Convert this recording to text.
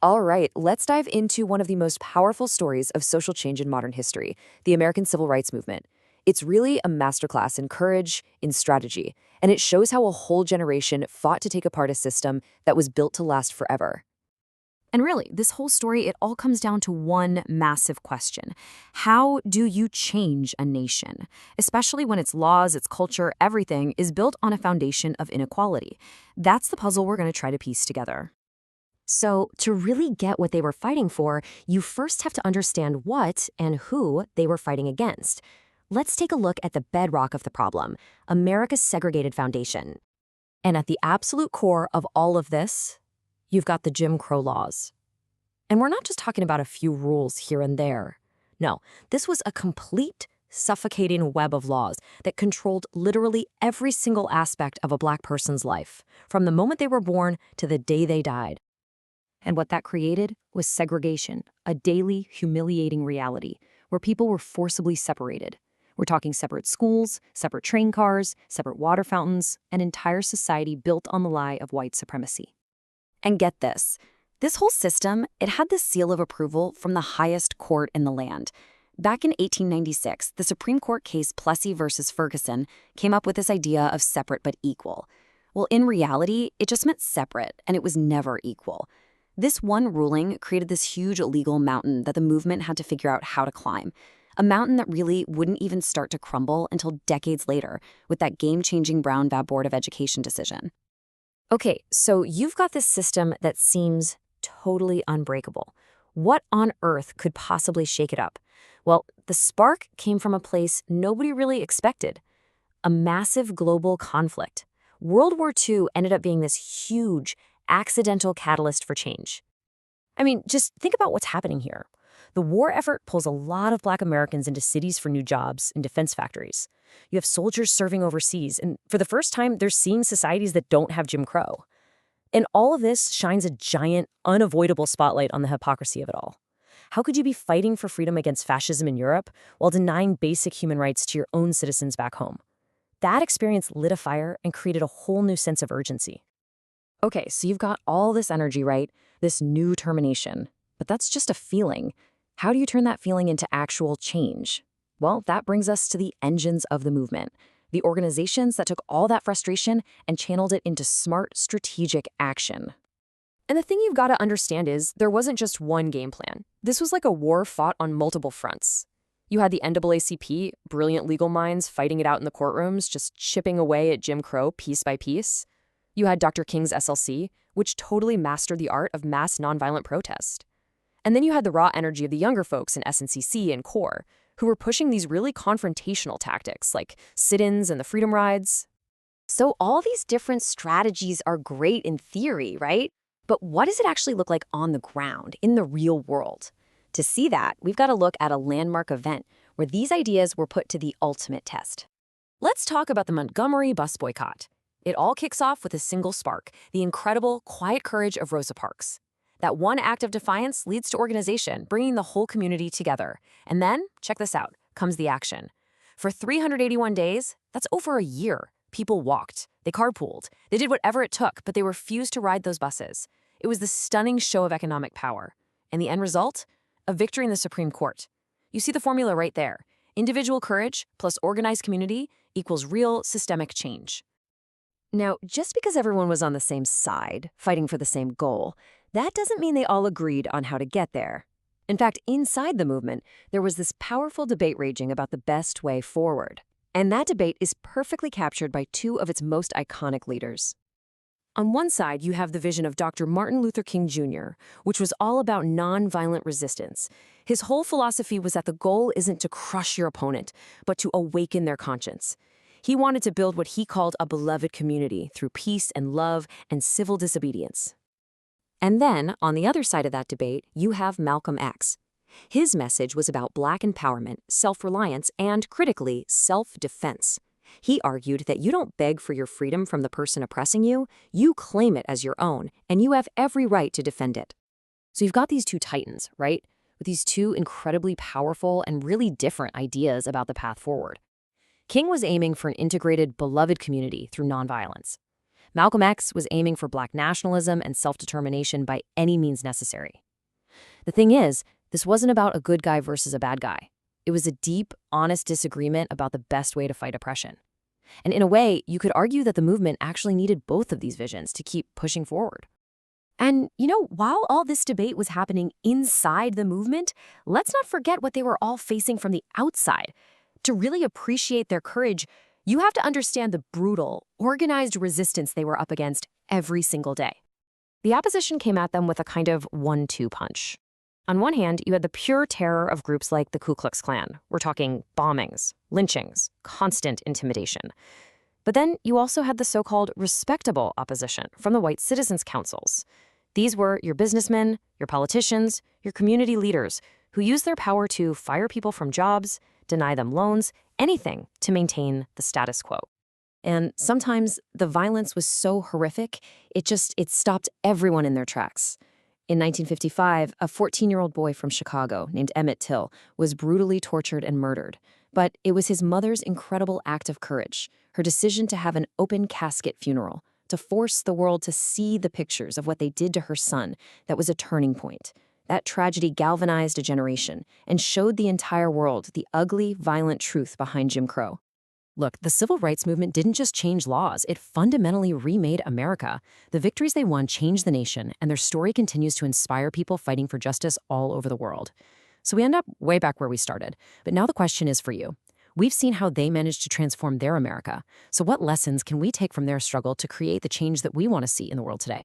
All right, let's dive into one of the most powerful stories of social change in modern history, the American Civil Rights Movement. It's really a masterclass in courage, in strategy, and it shows how a whole generation fought to take apart a system that was built to last forever. And really, this whole story, it all comes down to one massive question. How do you change a nation? Especially when its laws, its culture, everything is built on a foundation of inequality. That's the puzzle we're going to try to piece together. So, to really get what they were fighting for, you first have to understand what and who they were fighting against. Let's take a look at the bedrock of the problem, America's segregated foundation. And at the absolute core of all of this, you've got the Jim Crow laws. And we're not just talking about a few rules here and there. No, this was a complete, suffocating web of laws that controlled literally every single aspect of a Black person's life, from the moment they were born to the day they died. And what that created was segregation, a daily, humiliating reality where people were forcibly separated. We're talking separate schools, separate train cars, separate water fountains, an entire society built on the lie of white supremacy. And get this whole system, it had the seal of approval from the highest court in the land. Back in 1896, the Supreme Court case Plessy versus Ferguson came up with this idea of separate but equal. Well, in reality, it just meant separate, and it was never equal. This one ruling created this huge legal mountain that the movement had to figure out how to climb, a mountain that really wouldn't even start to crumble until decades later with that game-changing Brown v. Board of Education decision. Okay, so you've got this system that seems totally unbreakable. What on earth could possibly shake it up? Well, the spark came from a place nobody really expected, a massive global conflict. World War II ended up being this huge, accidental catalyst for change. I mean, just think about what's happening here. The war effort pulls a lot of Black Americans into cities for new jobs in defense factories. You have soldiers serving overseas, and for the first time, they're seeing societies that don't have Jim Crow. And all of this shines a giant, unavoidable spotlight on the hypocrisy of it all. How could you be fighting for freedom against fascism in Europe while denying basic human rights to your own citizens back home? That experience lit a fire and created a whole new sense of urgency. Okay, so you've got all this energy, right? This new termination. But that's just a feeling. How do you turn that feeling into actual change? Well, that brings us to the engines of the movement, the organizations that took all that frustration and channeled it into smart, strategic action. And the thing you've got to understand is there wasn't just one game plan. This was like a war fought on multiple fronts. You had the NAACP, brilliant legal minds fighting it out in the courtrooms, just chipping away at Jim Crow piece by piece. You had Dr. King's SLC, which totally mastered the art of mass nonviolent protest. And then you had the raw energy of the younger folks in SNCC and CORE, who were pushing these really confrontational tactics like sit-ins and the freedom rides. So all these different strategies are great in theory, right? But what does it actually look like on the ground, in the real world? To see that, we've got to look at a landmark event where these ideas were put to the ultimate test. Let's talk about the Montgomery bus boycott. It all kicks off with a single spark, the incredible, quiet courage of Rosa Parks. That one act of defiance leads to organization, bringing the whole community together. And then, check this out, comes the action. For 381 days, that's over a year, people walked, they carpooled, they did whatever it took, but they refused to ride those buses. It was this stunning show of economic power. And the end result? A victory in the Supreme Court. You see the formula right there. Individual courage plus organized community equals real systemic change. Now, just because everyone was on the same side, fighting for the same goal, that doesn't mean they all agreed on how to get there. In fact, inside the movement, there was this powerful debate raging about the best way forward. And that debate is perfectly captured by two of its most iconic leaders. On one side, you have the vision of Dr. Martin Luther King Jr., which was all about nonviolent resistance. His whole philosophy was that the goal isn't to crush your opponent, but to awaken their conscience. He wanted to build what he called a beloved community through peace and love and civil disobedience. And then, on the other side of that debate, you have Malcolm X. His message was about Black empowerment, self-reliance, and, critically, self-defense. He argued that you don't beg for your freedom from the person oppressing you, you claim it as your own, and you have every right to defend it. So you've got these two titans, right? With these two incredibly powerful and really different ideas about the path forward. King was aiming for an integrated, beloved community through nonviolence. Malcolm X was aiming for black nationalism and self-determination by any means necessary. The thing is, this wasn't about a good guy versus a bad guy. It was a deep, honest disagreement about the best way to fight oppression. And in a way, you could argue that the movement actually needed both of these visions to keep pushing forward. And, while all this debate was happening inside the movement, let's not forget what they were all facing from the outside. To really appreciate their courage, you have to understand the brutal, organized resistance they were up against every single day. The opposition came at them with a kind of 1-2 punch. On one hand, you had the pure terror of groups like the Ku Klux Klan. We're talking bombings, lynchings, constant intimidation. But then you also had the so-called respectable opposition from the white citizens' councils. These were your businessmen, your politicians, your community leaders who used their power to fire people from jobs, deny them loans, anything to maintain the status quo. And sometimes the violence was so horrific, it stopped everyone in their tracks. In 1955, a 14-year-old boy from Chicago named Emmett Till was brutally tortured and murdered. But it was his mother's incredible act of courage, her decision to have an open casket funeral, to force the world to see the pictures of what they did to her son, that was a turning point. That tragedy galvanized a generation and showed the entire world the ugly, violent truth behind Jim Crow. Look, the civil rights movement didn't just change laws, it fundamentally remade America. The victories they won changed the nation, and their story continues to inspire people fighting for justice all over the world. So we end up way back where we started. But now the question is for you. We've seen how they managed to transform their America. So what lessons can we take from their struggle to create the change that we want to see in the world today?